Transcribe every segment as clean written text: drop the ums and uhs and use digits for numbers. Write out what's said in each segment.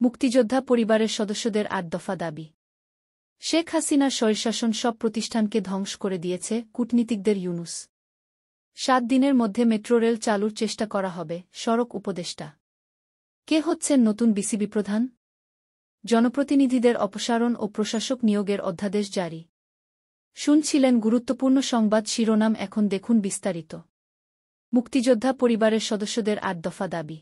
মুক্তিযোদ্ধা পরিবারের সদস্যদের ৮ দফা দাবি। শেখ হাসিনার স্বৈরশাসন সব প্রতিষ্ঠানকে ধ্বংস করে দিয়েছে কূটনীতিকদের ইউনূস। ৭ দিনের মধ্যে মেট্রো রেল চালুর চেষ্টা করা হবে, সড়ক উপদেষ্টা। কে হচ্ছেন নতুন বিসিবি প্রধান? জনপ্রতিনিধিদের অপসারণ ও প্রশাসক নিয়োগের অধ্যাদেশ জারি। শুনছিলেন গুরুত্বপূর্ণ সংবাদ শিরোনাম, এখন দেখুন বিস্তারিত। মুক্তিযোদ্ধা পরিবারের সদস্যদের ৮ দফা দাবি।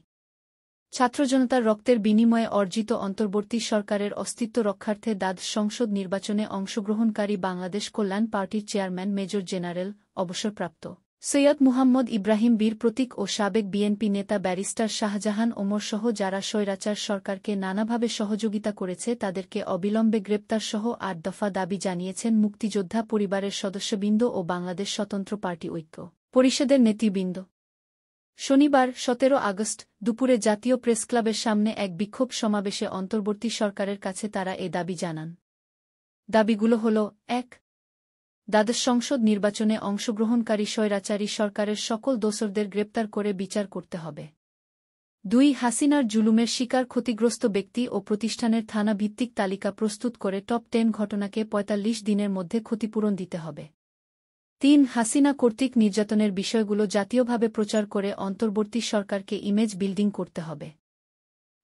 ছাত্রজনতার রক্তের বিনিময়ে অর্জিত অন্তর্বর্তী সরকারের অস্তিত্ব রক্ষার্থে দ্বাদশ সংসদ নির্বাচনে অংশগ্রহণকারী বাংলাদেশ কল্যাণ পার্টির চেয়ারম্যান মেজর জেনারেল অবসরপ্রাপ্ত সৈয়দ মুহাম্মদ ইব্রাহিম বীর প্রতীক ও সাবেক বিএনপি নেতা ব্যারিস্টার শাহজাহান ওমর সহ যারা স্বৈরাচার সরকারকে নানাভাবে সহযোগিতা করেছে তাদেরকে অবিলম্বে গ্রেপ্তারসহ ৮ দফা দাবি জানিয়েছেন মুক্তিযোদ্ধা পরিবারের সদস্যবৃন্দ ও বাংলাদেশ স্বতন্ত্র পার্টি ঐক্য পরিষদের নেতৃবৃন্দ। শনিবার ১৭ আগস্ট দুপুরে জাতীয় প্রেসক্লাবের সামনে এক বিক্ষোভ সমাবেশে অন্তর্বর্তী সরকারের কাছে তারা এ দাবি জানান। দাবিগুলো হল: ১. দ্বাদশ সংসদ নির্বাচনে অংশগ্রহণকারী স্বৈরাচারী সরকারের সকল দোসরদের গ্রেপ্তার করে বিচার করতে হবে। ২. হাসিনার জুলুমের শিকার ক্ষতিগ্রস্ত ব্যক্তি ও প্রতিষ্ঠানের থানা ভিত্তিক তালিকা প্রস্তুত করে টপ 10 ঘটনাকে ৪৫ দিনের মধ্যে ক্ষতিপূরণ দিতে হবে। ৩. হাসিনা কর্তৃক নির্যাতনের বিষয়গুলো জাতীয়ভাবে প্রচার করে অন্তর্বর্তী সরকারকে ইমেজ বিল্ডিং করতে হবে।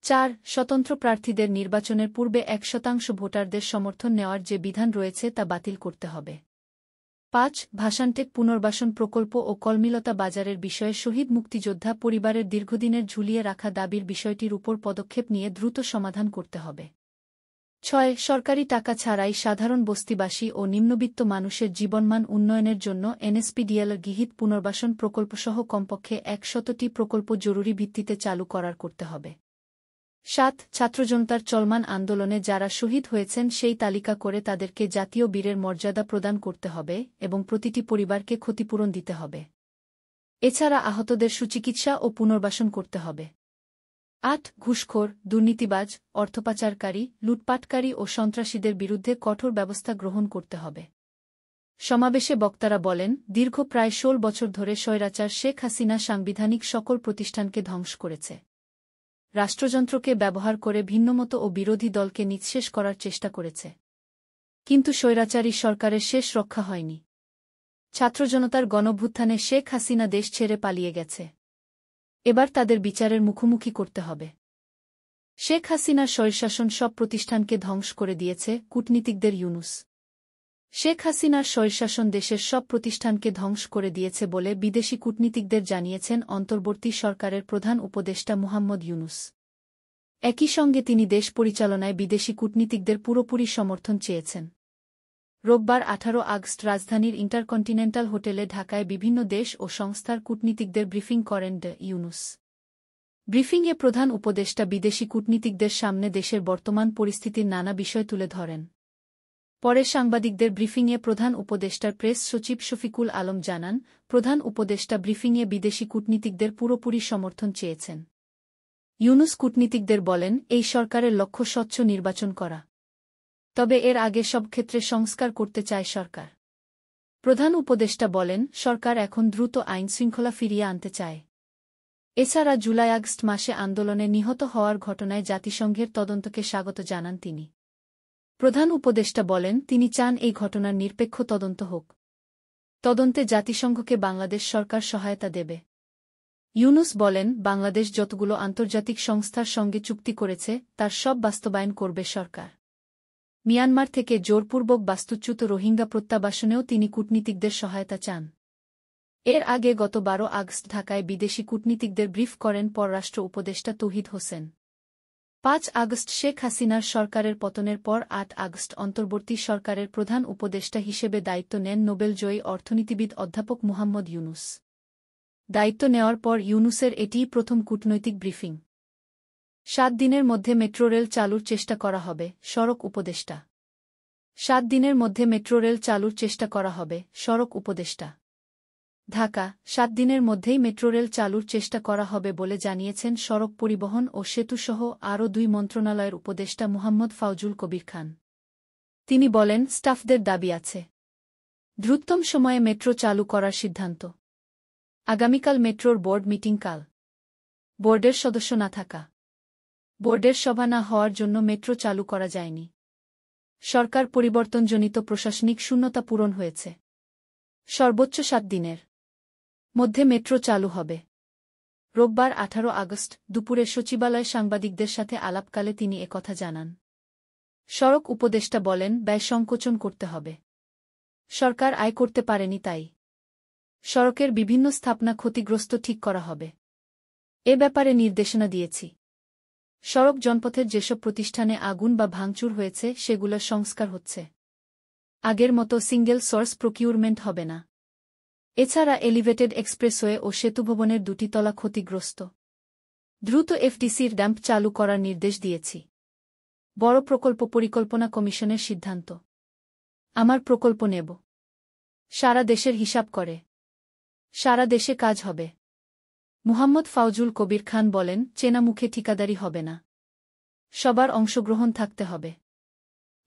৪. স্বতন্ত্র প্রার্থীদের নির্বাচনের পূর্বে ১% ভোটারদের সমর্থন নেওয়ার যে বিধান রয়েছে তা বাতিল করতে হবে। ৫. ভাষানটেক পুনর্বাসন প্রকল্প ও কলমিলতা বাজারের বিষয়ে শহীদ মুক্তিযোদ্ধা পরিবারের দীর্ঘদিনের ঝুলিয়ে রাখা দাবির বিষয়টির উপর পদক্ষেপ নিয়ে দ্রুত সমাধান করতে হবে। ৬. সরকারি টাকা ছাড়াই সাধারণ বস্তিবাসী ও নিম্নবিত্ত মানুষের জীবনমান উন্নয়নের জন্য এনএসপিডিএল-এর গৃহীত পুনর্বাসন প্রকল্পসহ কমপক্ষে ১০০টি প্রকল্প জরুরি ভিত্তিতে চালু করার করতে হবে। ৭. ছাত্রজনতার চলমান আন্দোলনে যারা শহীদ হয়েছেন সেই তালিকা করে তাদেরকে জাতীয় বীরের মর্যাদা প্রদান করতে হবে এবং প্রতিটি পরিবারকে ক্ষতিপূরণ দিতে হবে। এছাড়া আহতদের সুচিকিৎসা ও পুনর্বাসন করতে হবে। ৮. ঘুষখোর, দুর্নীতিবাজ, অর্থপাচারকারী, লুটপাটকারী ও সন্ত্রাসীদের বিরুদ্ধে কঠোর ব্যবস্থা গ্রহণ করতে হবে। সমাবেশে বক্তারা বলেন, দীর্ঘ প্রায় ১৬ বছর ধরে স্বৈরাচার শেখ হাসিনা সাংবিধানিক সকল প্রতিষ্ঠানকে ধ্বংস করেছে। রাষ্ট্রযন্ত্রকে ব্যবহার করে ভিন্নমত ও বিরোধী দলকে নিঃশেষ করার চেষ্টা করেছে। কিন্তু স্বৈরাচারী সরকারের শেষ রক্ষা হয়নি। ছাত্রজনতার গণভ্যুত্থানে শেখ হাসিনা দেশ ছেড়ে পালিয়ে গেছে। এবার তাদের বিচারের মুখোমুখি করতে হবে। শেখ হাসিনার স্বৈরশাসন সব প্রতিষ্ঠানকে ধ্বংস করে দিয়েছে কূটনীতিকদের ইউনূস। শেখ হাসিনার স্বৈরশাসন দেশের সব প্রতিষ্ঠানকে ধ্বংস করে দিয়েছে বলে বিদেশি কূটনীতিকদের জানিয়েছেন অন্তর্বর্তী সরকারের প্রধান উপদেষ্টা মুহাম্মদ ইউনূস। একই সঙ্গে তিনি দেশ পরিচালনায় বিদেশি কূটনীতিকদের পুরোপুরি সমর্থন চেয়েছেন। রোববার ১৮ আগস্ট রাজধানীর ইন্টারকন্টিনেন্টাল হোটেলে ঢাকায় বিভিন্ন দেশ ও সংস্থার কূটনীতিকদের ব্রিফিং করেন ইউনূস। ব্রিফিংয়ে প্রধান উপদেষ্টা বিদেশি কূটনীতিকদের সামনে দেশের বর্তমান পরিস্থিতির নানা বিষয় তুলে ধরেন। পরে সাংবাদিকদের ব্রিফিংয়ে প্রধান উপদেষ্টার প্রেস সচিব শফিকুল আলম জানান, প্রধান উপদেষ্টা ব্রিফিংয়ে বিদেশি কূটনীতিকদের পুরোপুরি সমর্থন চেয়েছেন। ইউনূস কূটনীতিকদের বলেন, এই সরকারের লক্ষ্য স্বচ্ছ নির্বাচন করা। তবে এর আগে সব ক্ষেত্রে সংস্কার করতে চায় সরকার। প্রধান উপদেষ্টা বলেন, সরকার এখন দ্রুত আইনশৃঙ্খলা ফিরিয়ে আনতে চায়। এছাড়া জুলাই-আগস্ট মাসে আন্দোলনে নিহত হওয়ার ঘটনায় জাতিসংঘের তদন্তকে স্বাগত জানান তিনি। প্রধান উপদেষ্টা বলেন, তিনি চান এই ঘটনার নিরপেক্ষ তদন্ত হোক। তদন্তে জাতিসংঘকে বাংলাদেশ সরকার সহায়তা দেবে। ইউনূস বলেন, বাংলাদেশ যতগুলো আন্তর্জাতিক সংস্থার সঙ্গে চুক্তি করেছে তার সব বাস্তবায়ন করবে সরকার। মিয়ানমার থেকে জোরপূর্বক বাস্তুচ্যুত রোহিঙ্গা প্রত্যাবাসনেও তিনি কূটনীতিকদের সহায়তা চান। এর আগে গত ১২ আগস্ট ঢাকায় বিদেশি কূটনীতিকদের ব্রিফ করেন পররাষ্ট্র উপদেষ্টা তৌহিদ হোসেন। ৫ আগস্ট শেখ হাসিনার সরকারের পতনের পর ৮ আগস্ট অন্তর্বর্তী সরকারের প্রধান উপদেষ্টা হিসেবে দায়িত্ব নেন নোবেলজয়ী অর্থনীতিবিদ অধ্যাপক মুহাম্মদ ইউনূস। দায়িত্ব নেওয়ার পর ইউনূসের এটিই প্রথম কূটনৈতিক ব্রিফিং। ৭ দিনের মধ্যে মেট্রো রেল চালুর চেষ্টা করা হবে, সড়ক উপদেষ্টা। ৭ দিনের মধ্যে মেট্রো রেল চালুর চেষ্টা করা হবে, সড়ক উপদেষ্টা। ঢাকা, ৭ দিনের মধ্যেই মেট্রো রেল চালুর চেষ্টা করা হবে বলে জানিয়েছেন সড়ক পরিবহন ও সেতুসহ আরও ২ মন্ত্রণালয়ের উপদেষ্টা মুহাম্মদ ফাউজুল কবির খান। তিনি বলেন, স্টাফদের দাবি আছে। দ্রুততম সময়ে মেট্রো চালু করার সিদ্ধান্ত। আগামীকাল মেট্রোর বোর্ড মিটিং। কাল বোর্ডের সদস্য না থাকা বোর্ডের সভা না হওয়ার জন্য মেট্রো চালু করা যায়নি। সরকার পরিবর্তনজনিত প্রশাসনিক শূন্যতা পূরণ হয়েছে। সর্বোচ্চ 7 দিনের মধ্যে মেট্রো চালু হবে। রোববার 18 আগস্ট দুপুরে সচিবালয়ে সাংবাদিকদের সাথে আলাপকালে তিনি একথা জানান। সড়ক উপদেষ্টা বলেন, ব্যয় সংকোচন করতে হবে। সরকার আয় করতে পারেনি, তাই সড়কের বিভিন্ন স্থাপনা ক্ষতিগ্রস্ত ঠিক করা হবে। এ ব্যাপারে নির্দেশনা দিয়েছি। সড়ক জনপথের যেসব প্রতিষ্ঠানে আগুন বা ভাঙচুর হয়েছে সেগুলোর সংস্কার হচ্ছে। আগের মতো সিঙ্গেল সোর্স প্রকিউরমেন্ট হবে না। এছাড়া এলিভেটেড এক্সপ্রেসওয়ে ও সেতুভবনের 2টি তলা ক্ষতিগ্রস্ত। দ্রুত এফডিসির ড্যাম্প চালু করার নির্দেশ দিয়েছি। বড় প্রকল্প পরিকল্পনা কমিশনের সিদ্ধান্ত। আমার প্রকল্প নেব। সারা দেশের হিসাব করে সারা দেশে কাজ হবে। মুহাম্মদ ফাউজুল কবির খান বলেন, চেনা মুখে ঠিকাদারি হবে না। সবার অংশগ্রহণ থাকতে হবে।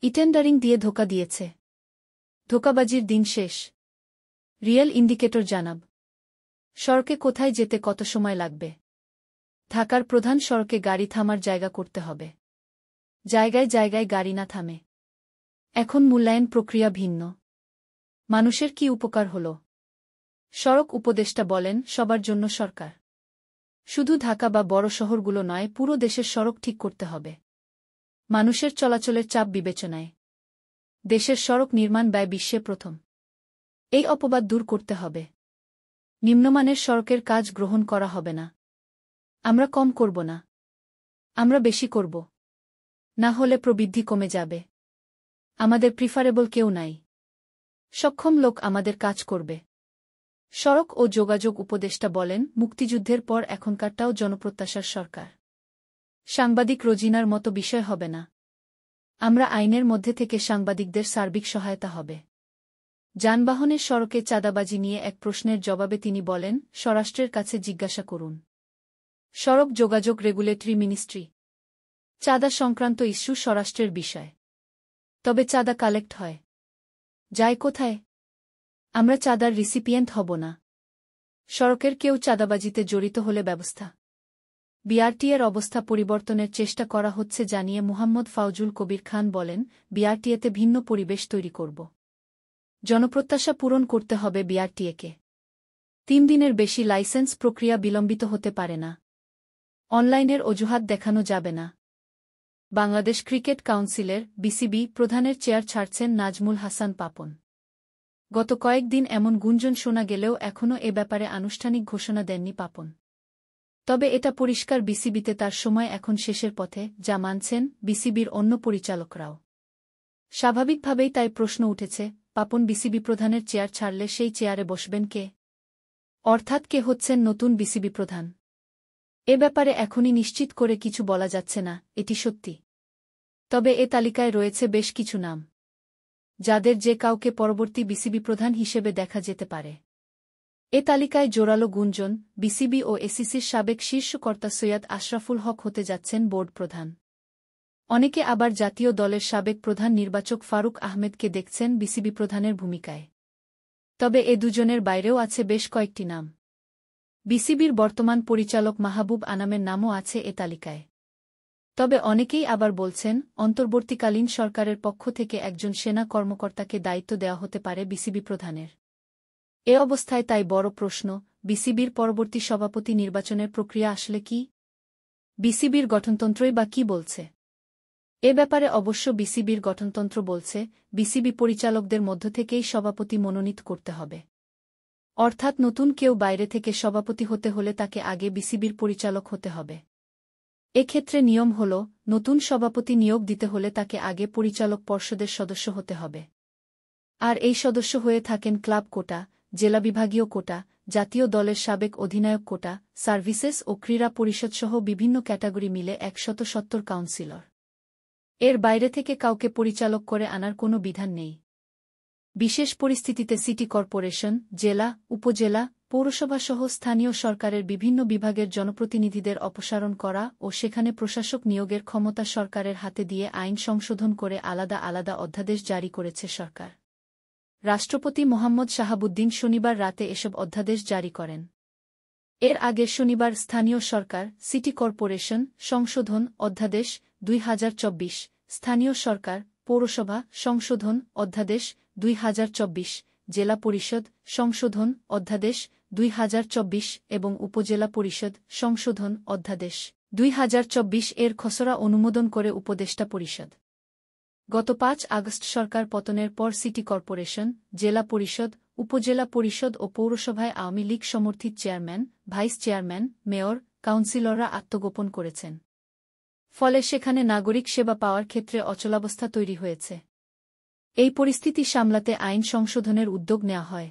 ইটেন্ডারিং দিয়ে ধোঁকা দিয়েছে। ধোঁকাবাজির দিন শেষ। রিয়েল ইন্ডিকেটর জানাব। সড়কে কোথায় যেতে কত সময় লাগবে। ঢাকার প্রধান সড়কে গাড়ি থামার জায়গা করতে হবে। জায়গায় জায়গায় গাড়ি না থামে। এখন মূল্যায়ন প্রক্রিয়া ভিন্ন। মানুষের কি উপকার হল? সড়ক উপদেষ্টা বলেন, সবার জন্য সরকার। শুধু ঢাকা বা বড় শহরগুলো নয়, পুরো দেশের সড়ক ঠিক করতে হবে। মানুষের চলাচলের চাপ বিবেচনায় দেশের সড়ক নির্মাণ ব্যয় বিশ্বে প্রথম। এই অপবাদ দূর করতে হবে। নিম্নমানের সড়কের কাজ গ্রহণ করা হবে না। আমরা কম করব না, আমরা বেশি করব। না হলে প্রবৃদ্ধি কমে যাবে। আমাদের প্রিফারেবল কেউ নাই। সক্ষম লোক আমাদের কাজ করবে। সড়ক ও যোগাযোগ উপদেষ্টা বলেন, মুক্তিযুদ্ধের পর এখনকারটাও জনপ্রত্যাশার সরকার। সাংবাদিক রোজিনার মতো বিষয় হবে না। আমরা আইনের মধ্যে থেকে সাংবাদিকদের সার্বিক সহায়তা হবে। যানবাহনের সড়কে চাঁদাবাজি নিয়ে এক প্রশ্নের জবাবে তিনি বলেন, স্বরাষ্ট্রের কাছে জিজ্ঞাসা করুন। সড়ক যোগাযোগ রেগুলেটরি মিনিস্ট্রি। চাঁদা সংক্রান্ত ইস্যু স্বরাষ্ট্রের বিষয়। তবে চাঁদা কালেক্ট হয় যায় কোথায়? আমরা চাঁদার রিসিপিয়েন্ট হব না। সড়কের কেউ চাঁদাবাজিতে জড়িত হলে ব্যবস্থা। বিআরটিএর অবস্থা পরিবর্তনের চেষ্টা করা হচ্ছে জানিয়ে মুহাম্মদ ফাউজুল কবির খান বলেন, বিআরটিএতে ভিন্ন পরিবেশ তৈরি করব। জনপ্রত্যাশা পূরণ করতে হবে বিআরটিএকে। 3 দিনের বেশি লাইসেন্স প্রক্রিয়া বিলম্বিত হতে পারে না। অনলাইনের অজুহাত দেখানো যাবে না। বাংলাদেশ ক্রিকেট কাউন্সিলের বিসিবি প্রধানের চেয়ার ছাড়ছেন নাজমুল হাসান পাপন। গত কয়েকদিন এমন গুঞ্জন শোনা গেলেও এখনও এ ব্যাপারে আনুষ্ঠানিক ঘোষণা দেননি পাপন। তবে এটা পরিষ্কার, বিসিবিতে তার সময় এখন শেষের পথে, যা মানছেন বিসিবির অন্য পরিচালকরাও। স্বাভাবিকভাবেই তাই প্রশ্ন উঠেছে, পাপন বিসিবি প্রধানের চেয়ার ছাড়লে সেই চেয়ারে বসবেন কে? অর্থাৎ কে হচ্ছেন নতুন বিসিবি প্রধান? এ ব্যাপারে এখনই নিশ্চিত করে কিছু বলা যাচ্ছে না, এটি সত্যি। তবে এ তালিকায় রয়েছে বেশ কিছু নাম, যাদের যে কাউকে পরবর্তী বিসিবি প্রধান হিসেবে দেখা যেতে পারে। এ তালিকায় জোরালো গুঞ্জন, বিসিবি ও এসিসির সাবেক শীর্ষকর্তা সৈয়দ আশরাফুল হক হতে যাচ্ছেন বোর্ড প্রধান। অনেকে আবার জাতীয় দলের সাবেক প্রধান নির্বাচক ফারুক আহমেদকে দেখছেন বিসিবি প্রধানের ভূমিকায়। তবে এ দুজনের বাইরেও আছে বেশ কয়েকটি নাম। বিসিবির বর্তমান পরিচালক মাহবুব আনামের নামও আছে এ তালিকায়। তবে অনেকেই আবার বলছেন, অন্তর্বর্তীকালীন সরকারের পক্ষ থেকে একজন সেনা কর্মকর্তাকে দায়িত্ব দেওয়া হতে পারে বিসিবি প্রধানের। এ অবস্থায় তাই বড় প্রশ্ন, বিসিবির পরবর্তী সভাপতি নির্বাচনের প্রক্রিয়া আসলে কি? বিসিবির গঠনতন্ত্রই বা কি বলছে? এ ব্যাপারে অবশ্য বিসিবির গঠনতন্ত্র বলছে, বিসিবি পরিচালকদের মধ্য থেকেই সভাপতি মনোনীত করতে হবে। অর্থাৎ নতুন কেউ বাইরে থেকে সভাপতি হতে হলে তাকে আগে বিসিবির পরিচালক হতে হবে। এক্ষেত্রে নিয়ম হল, নতুন সভাপতি নিয়োগ দিতে হলে তাকে আগে পরিচালক পর্ষদের সদস্য হতে হবে। আর এই সদস্য হয়ে থাকেন ক্লাব কোটা, জেলা বিভাগীয় কোটা, জাতীয় দলের সাবেক অধিনায়ক কোটা, সার্ভিসেস ও ক্রীড়া পরিষদসহ বিভিন্ন ক্যাটাগরি মিলে 170 কাউন্সিলর। এর বাইরে থেকে কাউকে পরিচালক করে আনার কোনো বিধান নেই। বিশেষ পরিস্থিতিতে সিটি কর্পোরেশন, জেলা, উপজেলা, পৌরসভাসহ স্থানীয় সরকারের বিভিন্ন বিভাগের জনপ্রতিনিধিদের অপসারণ করা ও সেখানে প্রশাসক নিয়োগের ক্ষমতা সরকারের হাতে দিয়ে আইন সংশোধন করে আলাদা আলাদা অধ্যাদেশ জারি করেছে সরকার। রাষ্ট্রপতি মোহাম্মদ শাহাবুদ্দিন শনিবার রাতে এসব অধ্যাদেশ জারি করেন। এর আগের শনিবার স্থানীয় সরকার সিটি কর্পোরেশন সংশোধন অধ্যাদেশ ২০২৪, স্থানীয় সরকার পৌরসভা সংশোধন অধ্যাদেশ ২০২৪, জেলা পরিষদ সংশোধন অধ্যাদেশ ২০২৪ এবং উপজেলা পরিষদ সংশোধন অধ্যাদেশ ২০২৪ এর খসড়া অনুমোদন করে উপদেষ্টা পরিষদ। গত ৫ আগস্ট সরকার পতনের পর সিটি কর্পোরেশন, জেলা পরিষদ, উপজেলা পরিষদ ও পৌরসভায় আওয়ামী লীগ সমর্থিত চেয়ারম্যান, ভাইস চেয়ারম্যান, মেয়র, কাউন্সিলররা আত্মগোপন করেছেন। ফলে সেখানে নাগরিক সেবা পাওয়ার ক্ষেত্রে অচলাবস্থা তৈরি হয়েছে। এই পরিস্থিতি সামলাতে আইন সংশোধনের উদ্যোগ নেওয়া হয়।